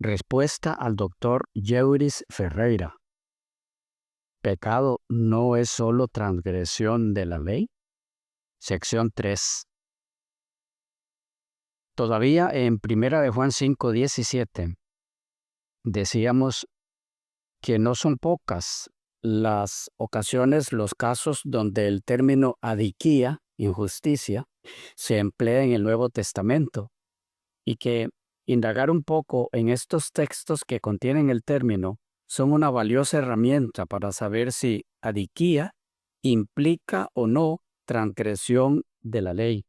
Respuesta al doctor Yeuris Ferreira. ¿Pecado no es solo transgresión de la ley? Sección 3. Todavía en 1 Juan 5:17 decíamos que no son pocas las ocasiones, los casos donde el término adiquía, injusticia, se emplea en el Nuevo Testamento y que indagar un poco en estos textos que contienen el término son una valiosa herramienta para saber si adiquía implica o no transgresión de la ley.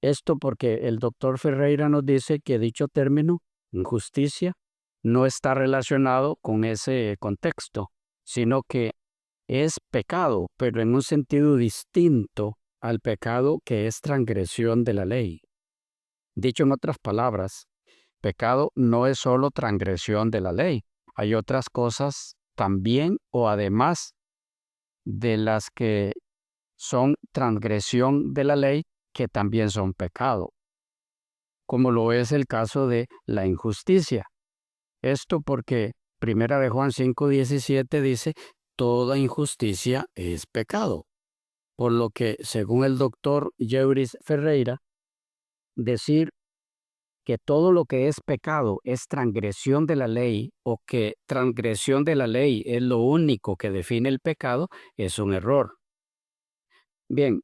Esto porque el doctor Ferreira nos dice que dicho término, injusticia, no está relacionado con ese contexto, sino que es pecado, pero en un sentido distinto al pecado que es transgresión de la ley. Dicho en otras palabras, pecado no es solo transgresión de la ley. Hay otras cosas también o además de las que son transgresión de la ley que también son pecado, como lo es el caso de la injusticia. Esto porque 1 Juan 5:17 dice, toda injusticia es pecado. Por lo que, según el doctor Yeuris Ferreira, decir que todo lo que es pecado es transgresión de la ley o que transgresión de la ley es lo único que define el pecado es un error. Bien,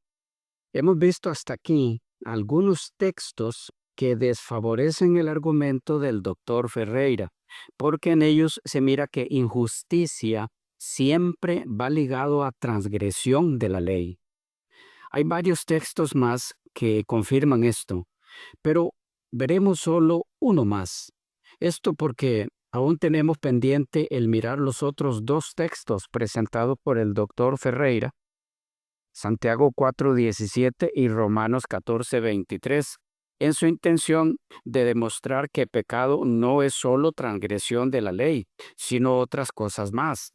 hemos visto hasta aquí algunos textos que desfavorecen el argumento del doctor Ferreira, porque en ellos se mira que injusticia siempre va ligado a transgresión de la ley. Hay varios textos más que confirman esto, pero veremos solo uno más. Esto porque aún tenemos pendiente el mirar los otros dos textos presentados por el doctor Ferreira, Santiago 4:17 y Romanos 14:23, en su intención de demostrar que pecado no es solo transgresión de la ley, sino otras cosas más.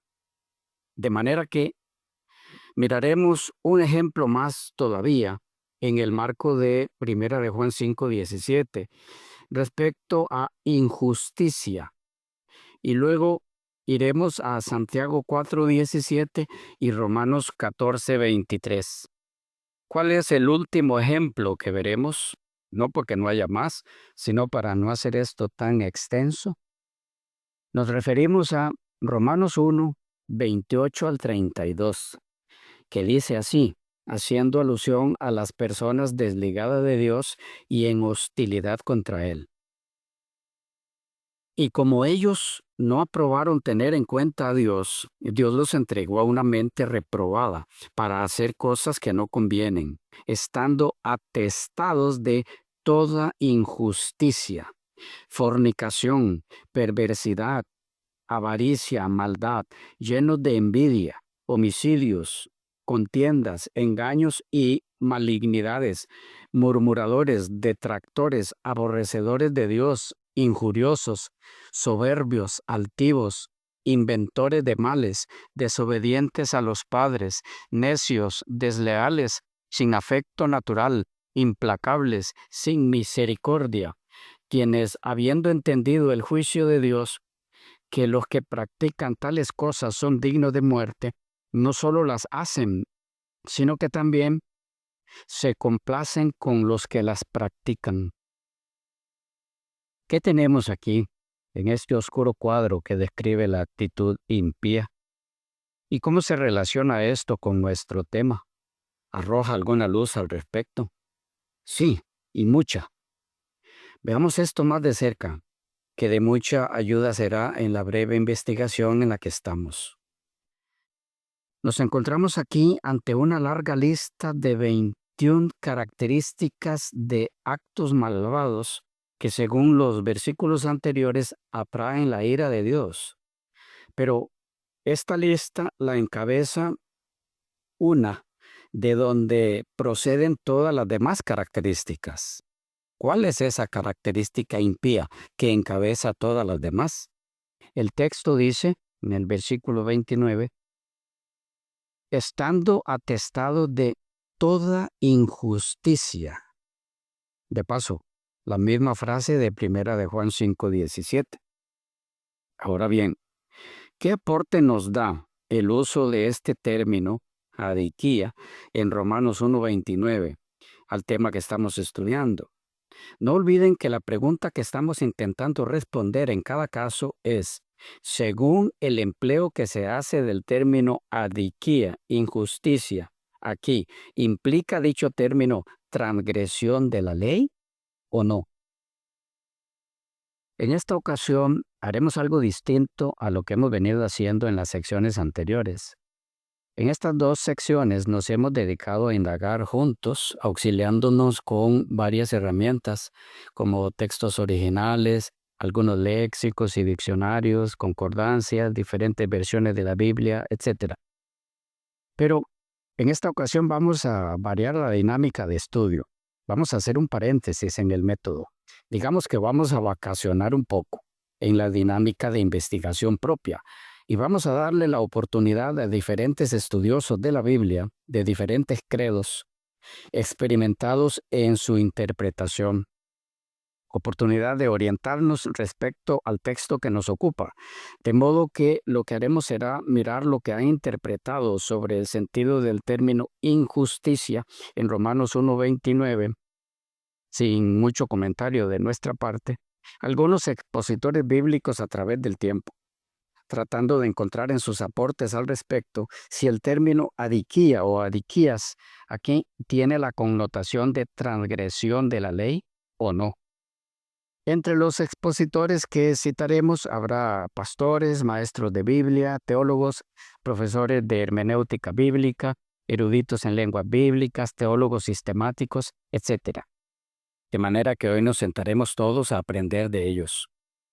De manera que miraremos un ejemplo más todavía en el marco de 1 Juan 5:17 respecto a injusticia. Y luego iremos a Santiago 4:17 y Romanos 14:23. ¿Cuál es el último ejemplo que veremos? No porque no haya más, sino para no hacer esto tan extenso. Nos referimos a Romanos 1:28 al 32, que dice así, haciendo alusión a las personas desligadas de Dios y en hostilidad contra Él. Y como ellos no aprobaron tener en cuenta a Dios, Dios los entregó a una mente reprobada para hacer cosas que no convienen, estando atestados de toda injusticia, fornicación, perversidad, avaricia, maldad, llenos de envidia, homicidios, contiendas, engaños y malignidades, murmuradores, detractores, aborrecedores de Dios, injuriosos, soberbios, altivos, inventores de males, desobedientes a los padres, necios, desleales, sin afecto natural, implacables, sin misericordia, quienes, habiendo entendido el juicio de Dios, que los que practican tales cosas son dignos de muerte, no solo las hacen, sino que también se complacen con los que las practican. ¿Qué tenemos aquí en este oscuro cuadro que describe la actitud impía? ¿Y cómo se relaciona esto con nuestro tema? ¿Arroja alguna luz al respecto? Sí, y mucha. Veamos esto más de cerca, que de mucha ayuda será en la breve investigación en la que estamos. Nos encontramos aquí ante una larga lista de 21 características de actos malvados que según los versículos anteriores atraen la ira de Dios. Pero esta lista la encabeza una de donde proceden todas las demás características. ¿Cuál es esa característica impía que encabeza todas las demás? El texto dice en el versículo 29, estando atestado de toda injusticia. De paso, la misma frase de 1 Juan 5:17. Ahora bien, ¿qué aporte nos da el uso de este término, adiquía, en Romanos 1:29, al tema que estamos estudiando? No olviden que la pregunta que estamos intentando responder en cada caso es, según el empleo que se hace del término adiquía, injusticia, aquí, ¿implica dicho término transgresión de la ley o no? En esta ocasión haremos algo distinto a lo que hemos venido haciendo en las secciones anteriores. En estas dos secciones nos hemos dedicado a indagar juntos, auxiliándonos con varias herramientas como textos originales, algunos léxicos y diccionarios, concordancias, diferentes versiones de la Biblia, etc. Pero en esta ocasión vamos a variar la dinámica de estudio. Vamos a hacer un paréntesis en el método. Digamos que vamos a vacacionar un poco en la dinámica de investigación propia y vamos a darle la oportunidad a diferentes estudiosos de la Biblia, de diferentes credos, experimentados en su interpretación, oportunidad de orientarnos respecto al texto que nos ocupa. De modo que lo que haremos será mirar lo que han interpretado sobre el sentido del término injusticia en Romanos 1:29, sin mucho comentario de nuestra parte, algunos expositores bíblicos a través del tiempo, tratando de encontrar en sus aportes al respecto si el término adiquía o adiquías aquí tiene la connotación de transgresión de la ley o no. Entre los expositores que citaremos habrá pastores, maestros de Biblia, teólogos, profesores de hermenéutica bíblica, eruditos en lenguas bíblicas, teólogos sistemáticos, etc. De manera que hoy nos sentaremos todos a aprender de ellos.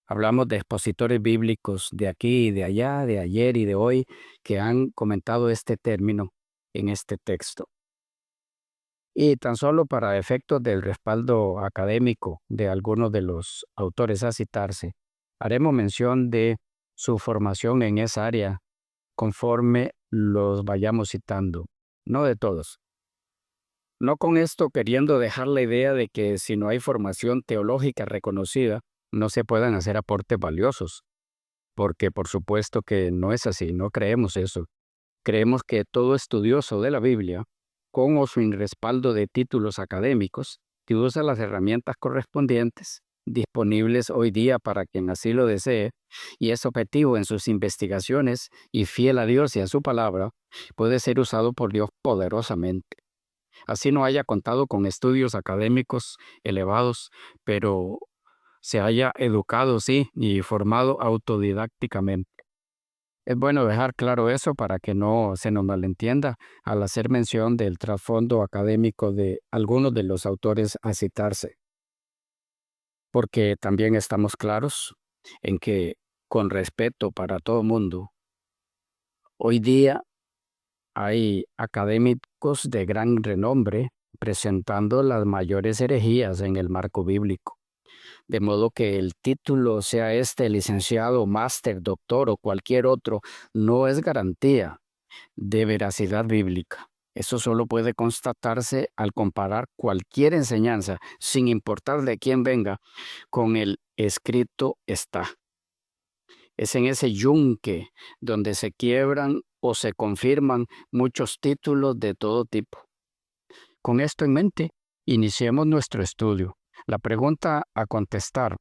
Hablamos de expositores bíblicos de aquí y de allá, de ayer y de hoy, que han comentado este término en este texto. Y tan solo para efectos del respaldo académico de algunos de los autores a citarse, haremos mención de su formación en esa área conforme los vayamos citando, no de todos. No con esto queriendo dejar la idea de que si no hay formación teológica reconocida, no se puedan hacer aportes valiosos, porque por supuesto que no es así, no creemos eso. Creemos que todo estudioso de la Biblia, con o sin respaldo de títulos académicos, que usa las herramientas correspondientes, disponibles hoy día para quien así lo desee, y es objetivo en sus investigaciones y fiel a Dios y a su palabra, puede ser usado por Dios poderosamente. Así no haya contado con estudios académicos elevados, pero se haya educado, sí, y formado autodidácticamente. Es bueno dejar claro eso para que no se nos malentienda al hacer mención del trasfondo académico de algunos de los autores a citarse, porque también estamos claros en que, con respeto para todo mundo, hoy día hay académicos de gran renombre presentando las mayores herejías en el marco bíblico. De modo que el título, sea este licenciado, máster, doctor o cualquier otro, no es garantía de veracidad bíblica. Eso solo puede constatarse al comparar cualquier enseñanza, sin importar de quién venga, con el escrito está. Es en ese yunque donde se quiebran o se confirman muchos títulos de todo tipo. Con esto en mente, iniciemos nuestro estudio. La pregunta a contestar,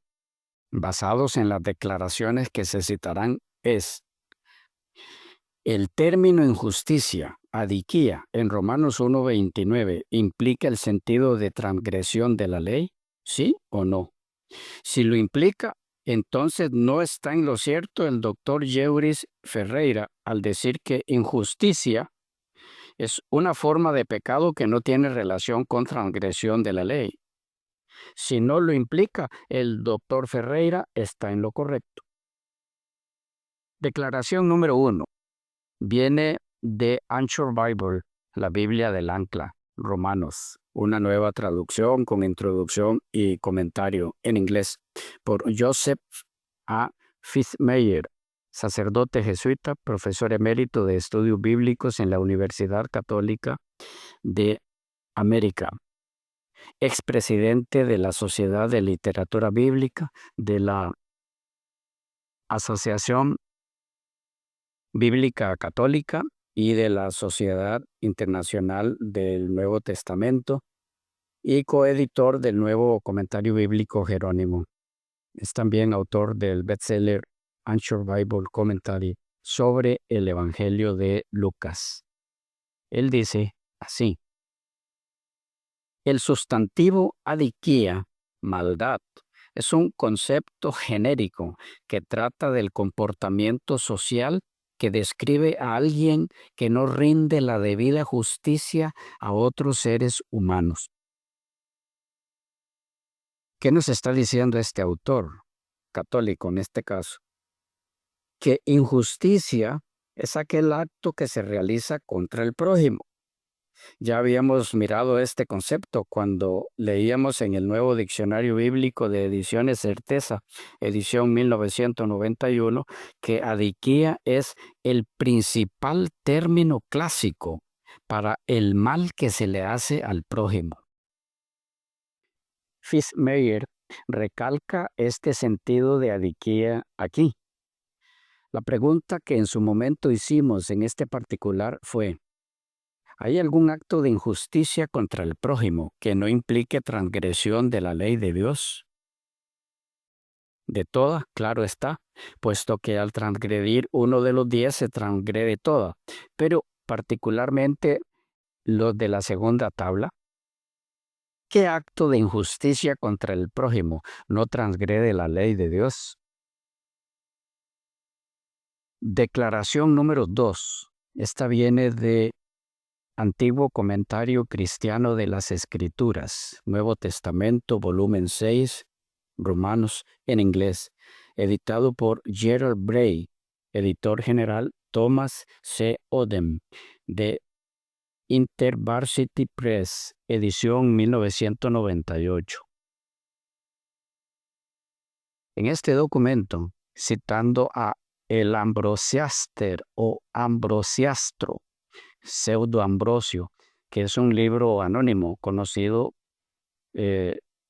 basados en las declaraciones que se citarán, es: ¿el término injusticia, adiquía, en Romanos 1:29 implica el sentido de transgresión de la ley? ¿Sí o no? Si lo implica, entonces no está en lo cierto el doctor Yeuris Ferreira al decir que injusticia es una forma de pecado que no tiene relación con transgresión de la ley. Si no lo implica, el doctor Ferreira está en lo correcto. Declaración número 1. Viene de Anchor Bible, la Biblia del Ancla, Romanos, una nueva traducción con introducción y comentario en inglés por Joseph A. Fitzmayer, sacerdote jesuita, profesor emérito de estudios bíblicos en la Universidad Católica de América, expresidente de la Sociedad de Literatura Bíblica, de la Asociación Bíblica Católica y de la Sociedad Internacional del Nuevo Testamento y coeditor del Nuevo Comentario Bíblico Jerónimo. Es también autor del bestseller Answer Bible Commentary sobre el Evangelio de Lucas. Él dice así: el sustantivo adiquía, maldad, es un concepto genérico que trata del comportamiento social que describe a alguien que no rinde la debida justicia a otros seres humanos. ¿Qué nos está diciendo este autor, católico en este caso? Que injusticia es aquel acto que se realiza contra el prójimo. Ya habíamos mirado este concepto cuando leíamos en el Nuevo Diccionario Bíblico de Ediciones Certeza, edición 1991, que adiquía es el principal término clásico para el mal que se le hace al prójimo. Fitzmayer recalca este sentido de adiquía aquí. La pregunta que en su momento hicimos en este particular fue: ¿hay algún acto de injusticia contra el prójimo que no implique transgresión de la ley de Dios? De toda, claro está, puesto que al transgredir uno de los 10 se transgrede toda, pero particularmente los de la segunda tabla. ¿Qué acto de injusticia contra el prójimo no transgrede la ley de Dios? Declaración número 2. Esta viene de Antiguo Comentario Cristiano de las Escrituras, Nuevo Testamento, volumen 6, Romanos, en inglés, editado por Gerald Bray, editor general Thomas C. Odem, de InterVarsity Press, edición 1998. En este documento, citando a el Ambrosiaster o Ambrosiastro, Pseudo Ambrosio, que es un libro anónimo conocido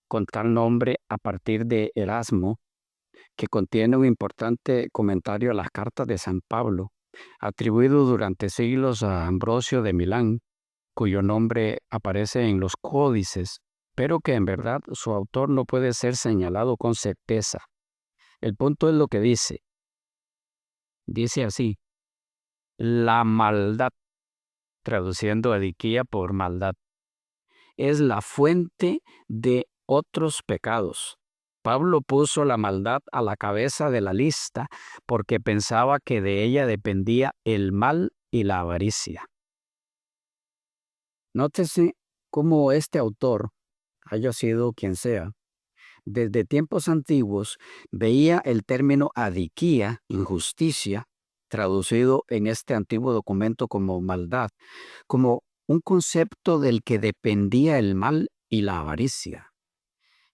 con tal nombre a partir de Erasmo, que contiene un importante comentario a las cartas de San Pablo, atribuido durante siglos a Ambrosio de Milán, cuyo nombre aparece en los códices, pero que en verdad su autor no puede ser señalado con certeza. El punto es lo que dice. Dice así: la maldad, traduciendo adiquía por maldad, es la fuente de otros pecados. Pablo puso la maldad a la cabeza de la lista porque pensaba que de ella dependía el mal y la avaricia. Nótese cómo este autor, haya sido quien sea, desde tiempos antiguos veía el término adiquía, injusticia, traducido en este antiguo documento como maldad, como un concepto del que dependía el mal y la avaricia.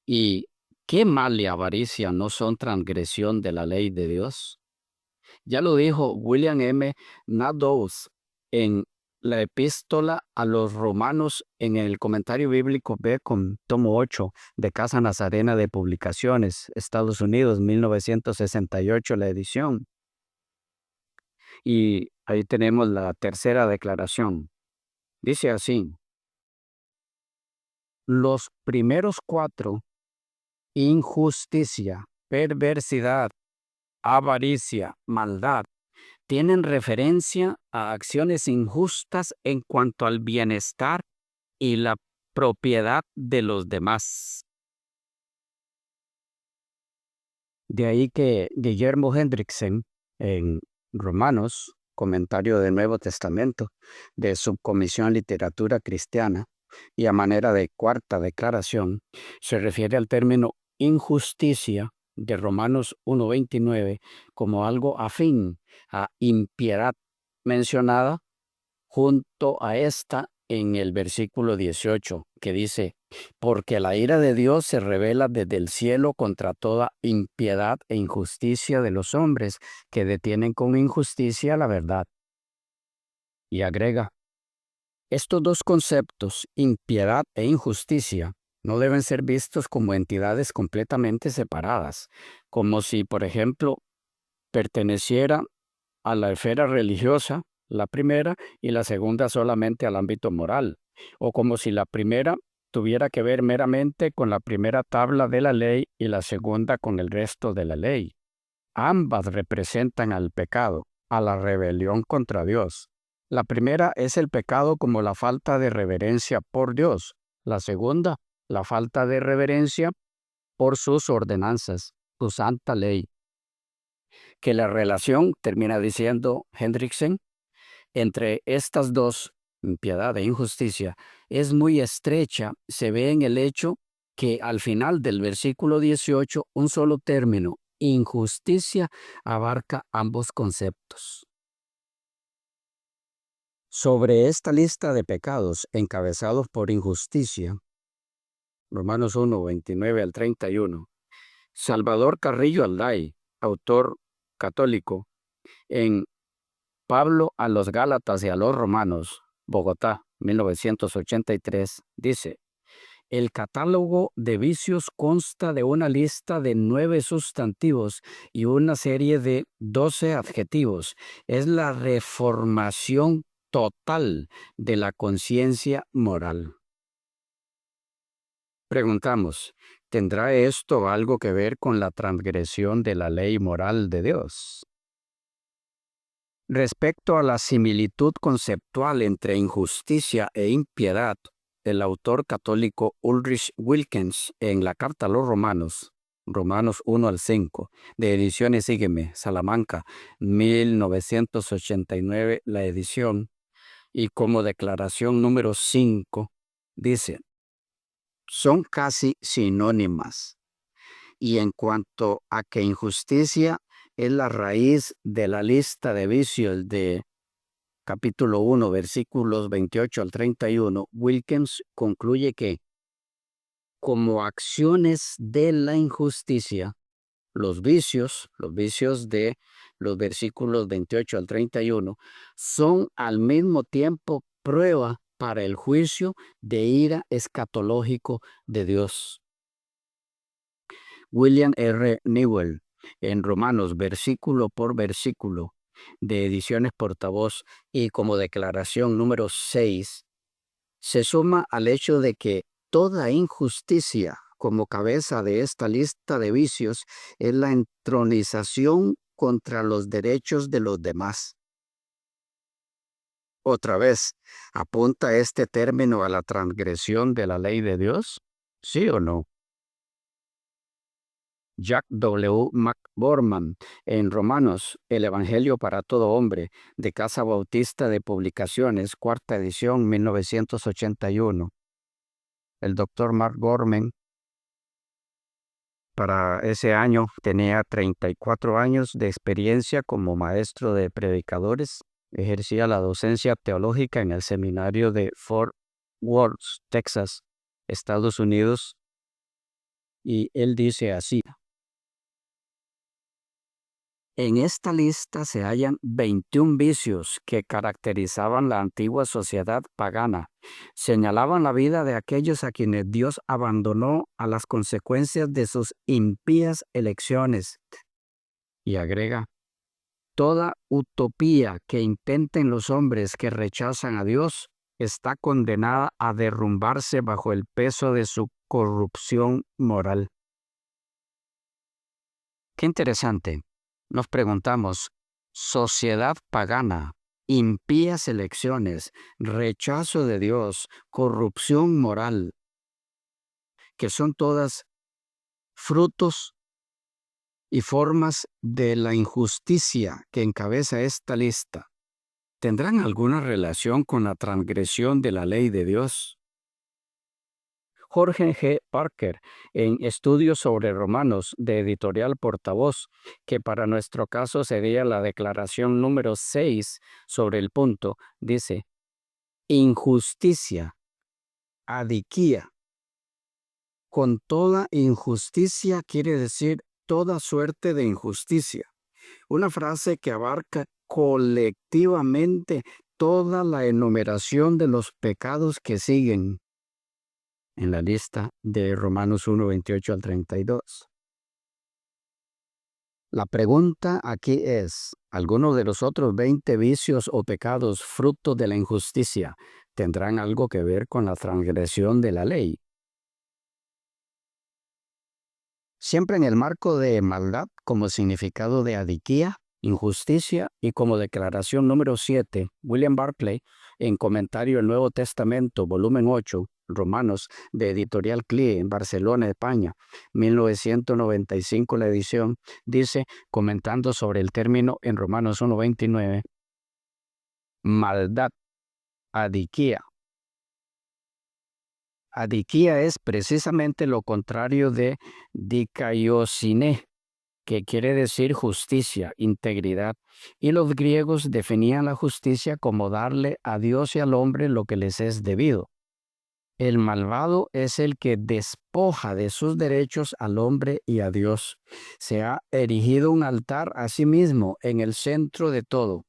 ¿Y qué mal y avaricia no son transgresión de la ley de Dios? Ya lo dijo William M. Nadeau en la epístola a los romanos en el comentario bíblico B con tomo 8 de Casa Nazarena de Publicaciones, Estados Unidos, 1968, la edición. Y ahí tenemos la tercera declaración. Dice así: los primeros 4, injusticia, perversidad, avaricia, maldad, tienen referencia a acciones injustas en cuanto al bienestar y la propiedad de los demás. De ahí que Guillermo Hendrickson, en Romanos, comentario del Nuevo Testamento, de Subcomisión Literatura Cristiana, y a manera de cuarta declaración, se refiere al término injusticia de Romanos 1:29 como algo afín a impiedad, mencionada junto a esta en el versículo 18, que dice: porque la ira de Dios se revela desde el cielo contra toda impiedad e injusticia de los hombres que detienen con injusticia la verdad. Y agrega: estos dos conceptos, impiedad e injusticia, no deben ser vistos como entidades completamente separadas, como si, por ejemplo, perteneciera a la esfera religiosa, la primera, y la segunda solamente al ámbito moral, o como si la primera tuviera que ver meramente con la primera tabla de la ley y la segunda con el resto de la ley. Ambas representan al pecado, a la rebelión contra Dios. La primera es el pecado como la falta de reverencia por Dios. La segunda, la falta de reverencia por sus ordenanzas, su santa ley. Que la relación, termina diciendo Hendrickson, entre estas dos, impiedad e injusticia, es muy estrecha, se ve en el hecho que al final del versículo 18, un solo término, injusticia, abarca ambos conceptos. Sobre esta lista de pecados encabezados por injusticia, Romanos 1, 29 al 31, Salvador Carrillo Alday, autor católico, en Pablo a los Gálatas y a los Romanos, Bogotá, 1983, dice: el catálogo de vicios consta de una lista de 9 sustantivos y una serie de 12 adjetivos. Es la reformación total de la conciencia moral. Preguntamos, ¿tendrá esto algo que ver con la transgresión de la ley moral de Dios? Respecto a la similitud conceptual entre injusticia e impiedad, el autor católico Ulrich Wilkens en la Carta a los Romanos, Romanos 1 al 5, de Ediciones Sígueme, Salamanca, 1989, la edición, y como declaración número 5, dice, son casi sinónimas. Y en cuanto a que injusticia es la raíz de la lista de vicios de capítulo 1, versículos 28 al 31, Wilkins concluye que como acciones de la injusticia, los vicios de los versículos 28 al 31, son al mismo tiempo prueba para el juicio de ira escatológico de Dios. William R. Newell, en Romanos, versículo por versículo, de Ediciones Portavoz, y como declaración número 6, se suma al hecho de que toda injusticia como cabeza de esta lista de vicios es la entronización contra los derechos de los demás. Otra vez, ¿apunta este término a la transgresión de la ley de Dios? ¿Sí o no? Jack W. McGorman, en Romanos, el Evangelio para todo hombre, de Casa Bautista de Publicaciones, cuarta edición, 1981. El doctor Mark Gorman, para ese año, tenía 34 años de experiencia como maestro de predicadores. Ejercía la docencia teológica en el seminario de Fort Worth, Texas, Estados Unidos. Y él dice así: en esta lista se hallan 21 vicios que caracterizaban la antigua sociedad pagana. Señalaban la vida de aquellos a quienes Dios abandonó a las consecuencias de sus impías elecciones. Y agrega, toda utopía que intenten los hombres que rechazan a Dios está condenada a derrumbarse bajo el peso de su corrupción moral. Qué interesante. Nos preguntamos, sociedad pagana, impías elecciones, rechazo de Dios, corrupción moral, que son todas frutos y formas de la injusticia que encabeza esta lista. ¿Tendrán alguna relación con la transgresión de la ley de Dios? Jorge G. Parker, en Estudios sobre Romanos, de Editorial Portavoz, que para nuestro caso sería la declaración número 6 sobre el punto, dice, injusticia, adiquía. Con toda injusticia quiere decir toda suerte de injusticia. Una frase que abarca colectivamente toda la enumeración de los pecados que siguen en la lista de Romanos 1, 28 al 32. La pregunta aquí es, ¿alguno de los otros 20 vicios o pecados fruto de la injusticia tendrán algo que ver con la transgresión de la ley? Siempre en el marco de maldad como significado de adiquía, injusticia y como declaración número 7, William Barclay, en Comentario del Nuevo Testamento, volumen 8, Romanos, de Editorial CLIE, en Barcelona, España, 1995 la edición, dice, comentando sobre el término en Romanos 1:29, maldad, adiquía. Adiquía es precisamente lo contrario de dikaiosine, que quiere decir justicia, integridad, y los griegos definían la justicia como darle a Dios y al hombre lo que les es debido. El malvado es el que despoja de sus derechos al hombre y a Dios. Se ha erigido un altar a sí mismo en el centro de todo,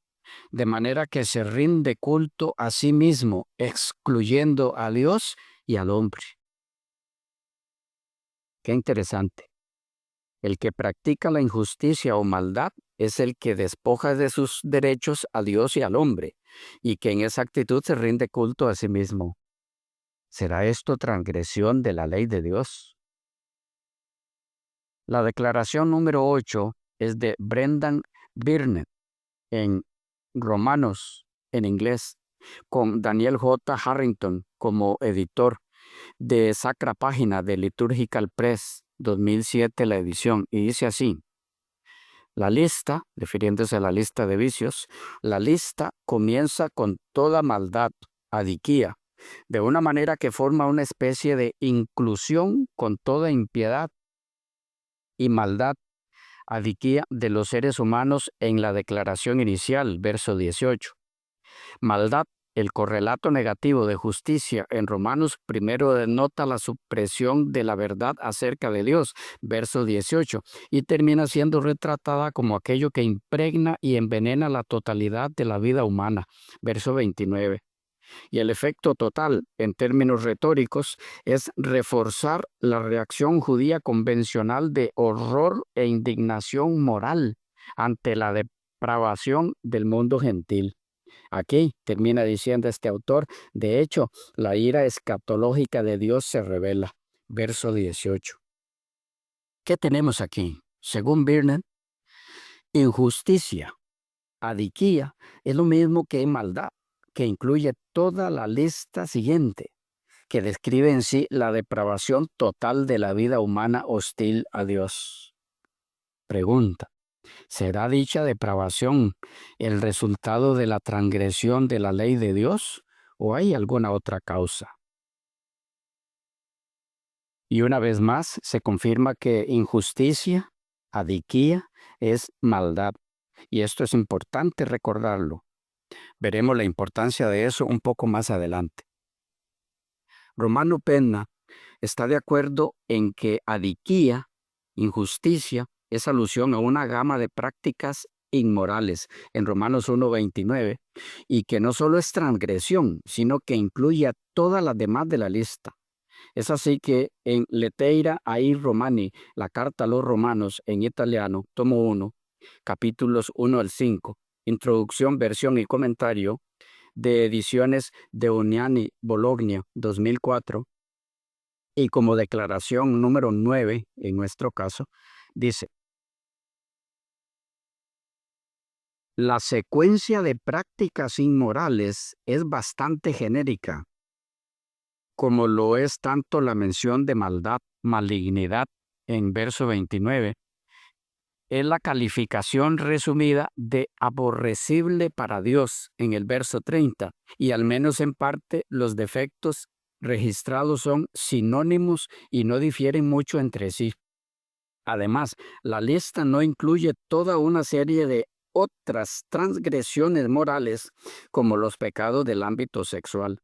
de manera que se rinde culto a sí mismo, excluyendo a Dios y al hombre. Qué interesante. El que practica la injusticia o maldad es el que despoja de sus derechos a Dios y al hombre, y que en esa actitud se rinde culto a sí mismo. ¿Será esto transgresión de la ley de Dios? La declaración número 8 es de Brendan Byrne en Romanos, en inglés, con Daniel J. Harrington como editor, de Sacra Página de Liturgical Press, 2007 la edición, y dice así: la lista, refiriéndose a la lista de vicios, la lista comienza con toda maldad, adiquía, de una manera que forma una especie de inclusión con toda impiedad y maldad, adiquía de los seres humanos en la declaración inicial, verso 18. Maldad, el correlato negativo de justicia en Romanos primero denota la supresión de la verdad acerca de Dios, verso 18, y termina siendo retratada como aquello que impregna y envenena la totalidad de la vida humana, verso 29. Y el efecto total, en términos retóricos, es reforzar la reacción judía convencional de horror e indignación moral ante la depravación del mundo gentil. Aquí termina diciendo este autor, de hecho, la ira escatológica de Dios se revela. Verso 18. ¿Qué tenemos aquí? Según Byrne, injusticia, adiquía, es lo mismo que maldad, que incluye toda la lista siguiente, que describe en sí la depravación total de la vida humana hostil a Dios. Pregunta: ¿será dicha depravación el resultado de la transgresión de la ley de Dios o hay alguna otra causa? Y una vez más se confirma que injusticia, adiquía, es maldad. Y esto es importante recordarlo. Veremos la importancia de eso un poco más adelante. Romano Penna está de acuerdo en que adiquía, injusticia, es alusión a una gama de prácticas inmorales en Romanos 1:29 y que no solo es transgresión, sino que incluye a todas las demás de la lista. Es así que en Lettera ai Romani, la carta a los romanos en italiano, tomo 1, capítulos 1 al 5, introducción, versión y comentario de ediciones de Uniani Bologna 2004, y como declaración número 9, en nuestro caso, dice: la secuencia de prácticas inmorales es bastante genérica, como lo es tanto la mención de maldad, malignidad en verso 29, es la calificación resumida de aborrecible para Dios en el verso 30, y al menos en parte los defectos registrados son sinónimos y no difieren mucho entre sí. Además, la lista no incluye toda una serie de otras transgresiones morales como los pecados del ámbito sexual.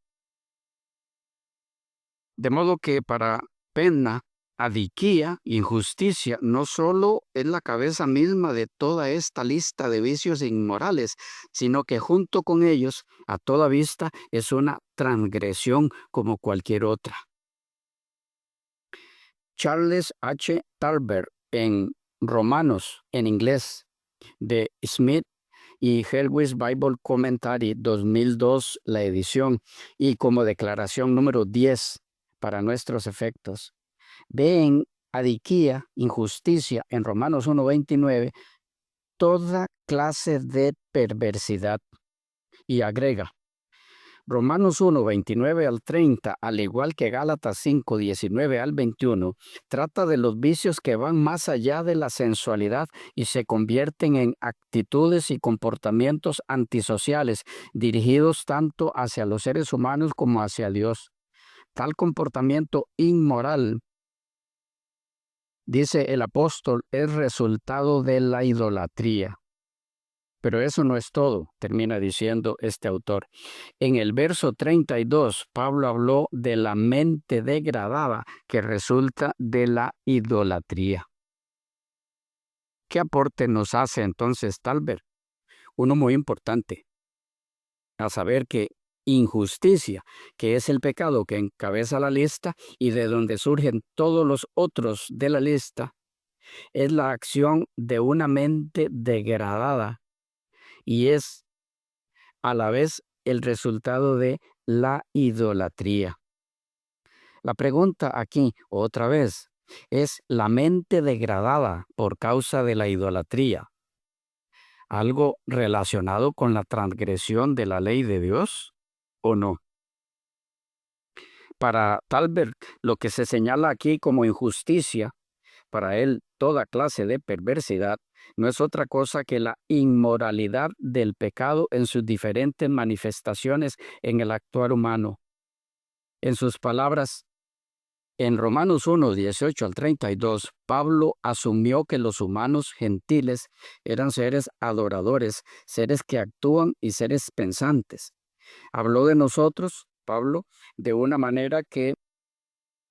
De modo que para Penna, adiquía, injusticia, no solo es la cabeza misma de toda esta lista de vicios inmorales, sino que junto con ellos, a toda vista, es una transgresión como cualquier otra. Charles H. Talbert, en Romanos en inglés de Smith y Helwig Bible Commentary 2002, la edición, y como declaración número 10 para nuestros efectos. Ve en adiquía, injusticia, en Romanos 1:29, toda clase de perversidad. Y agrega, Romanos 1:29 al 30, al igual que Gálatas 5:19 al 21, trata de los vicios que van más allá de la sensualidad y se convierten en actitudes y comportamientos antisociales dirigidos tanto hacia los seres humanos como hacia Dios. Tal comportamiento inmoral, dice el apóstol, es resultado de la idolatría. Pero eso no es todo, termina diciendo este autor. En el verso 32, Pablo habló de la mente degradada que resulta de la idolatría. ¿Qué aporte nos hace entonces Talbert? Uno muy importante, a saber que injusticia, que es el pecado que encabeza la lista y de donde surgen todos los otros de la lista, es la acción de una mente degradada y es a la vez el resultado de la idolatría. La pregunta aquí, otra vez, ¿es la mente degradada por causa de la idolatría algo relacionado con la transgresión de la ley de Dios o no? Para Talbert, lo que se señala aquí como injusticia, para él toda clase de perversidad, no es otra cosa que la inmoralidad del pecado en sus diferentes manifestaciones en el actuar humano. En sus palabras, en Romanos 1:18 al 32, Pablo asumió que los humanos gentiles eran seres adoradores, seres que actúan y seres pensantes. Habló de nosotros, Pablo, de una manera que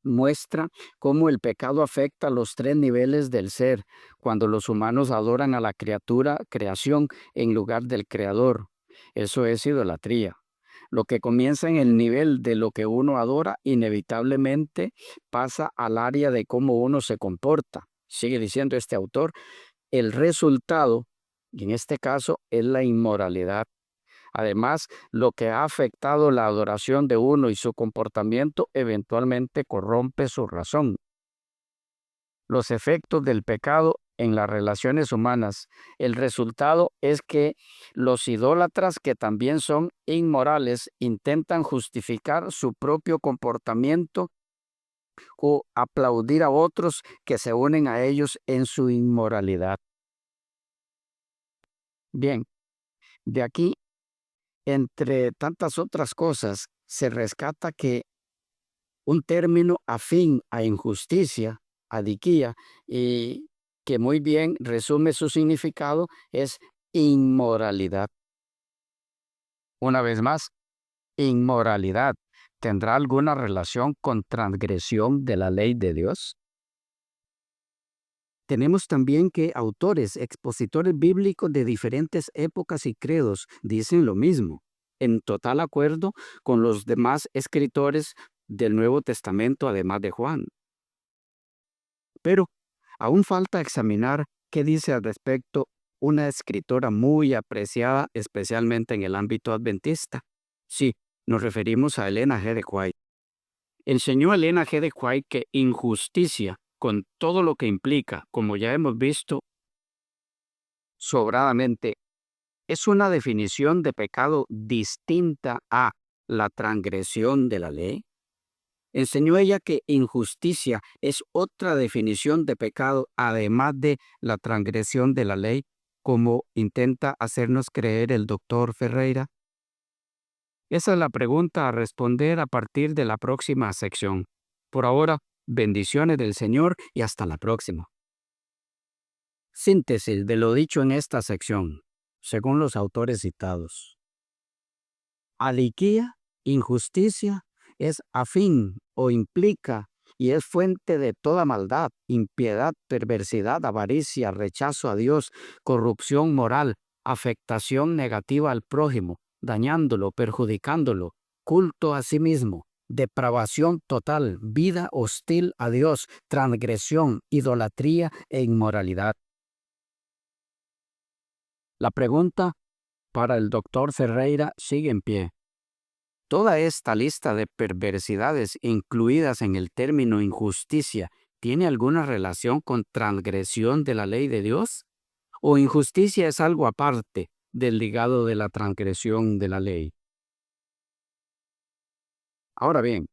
muestra cómo el pecado afecta los tres niveles del ser, cuando los humanos adoran a la criatura, creación, en lugar del creador. Eso es idolatría. Lo que comienza en el nivel de lo que uno adora, inevitablemente pasa al área de cómo uno se comporta. Sigue diciendo este autor, el resultado, y en este caso, es la inmoralidad. Además, lo que ha afectado la adoración de uno y su comportamiento eventualmente corrompe su razón. Los efectos del pecado en las relaciones humanas. El resultado es que los idólatras, que también son inmorales, intentan justificar su propio comportamiento o aplaudir a otros que se unen a ellos en su inmoralidad. Bien, de aquí, entre tantas otras cosas, se rescata que un término afín a injusticia, adiquía, y que muy bien resume su significado, es inmoralidad. Una vez más, inmoralidad, ¿tendrá alguna relación con transgresión de la ley de Dios? Tenemos también que autores, expositores bíblicos de diferentes épocas y credos dicen lo mismo, en total acuerdo con los demás escritores del Nuevo Testamento, además de Juan. Pero aún falta examinar qué dice al respecto una escritora muy apreciada, especialmente en el ámbito adventista. Sí, nos referimos a Elena G. de White. Enseñó Elena G. de White que injusticia, con todo lo que implica, como ya hemos visto sobradamente, es una definición de pecado distinta a la transgresión de la ley. Enseñó ella que injusticia es otra definición de pecado, además de la transgresión de la ley, como intenta hacernos creer el doctor Ferreira. Esa es la pregunta a responder a partir de la próxima sección. Por ahora, bendiciones del Señor y hasta la próxima. Síntesis de lo dicho en esta sección, según los autores citados. Adiquía, injusticia, es afín o implica y es fuente de toda maldad, impiedad, perversidad, avaricia, rechazo a Dios, corrupción moral, afectación negativa al prójimo, dañándolo, perjudicándolo, culto a sí mismo, depravación total, vida hostil a Dios, transgresión, idolatría e inmoralidad. La pregunta para el doctor Ferreira sigue en pie. ¿Toda esta lista de perversidades incluidas en el término injusticia tiene alguna relación con transgresión de la ley de Dios? ¿O injusticia es algo aparte del ligado de la transgresión de la ley? Ahora bien,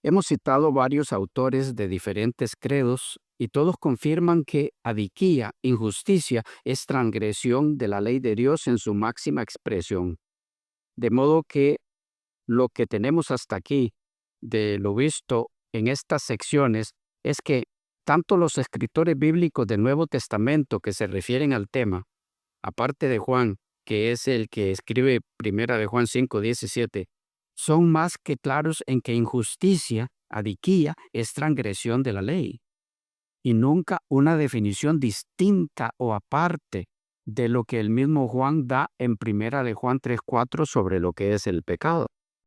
hemos citado varios autores de diferentes credos y todos confirman que adiquía, injusticia, es transgresión de la ley de Dios en su máxima expresión. De modo que lo que tenemos hasta aquí de lo visto en estas secciones es que tanto los escritores bíblicos del Nuevo Testamento que se refieren al tema, aparte de Juan, que es el que escribe Primera de Juan 5:17, son más que claros en que injusticia, adiquía, es transgresión de la ley, y nunca una definición distinta o aparte de lo que el mismo Juan da en Primera de Juan 3:4 sobre lo que es el pecado.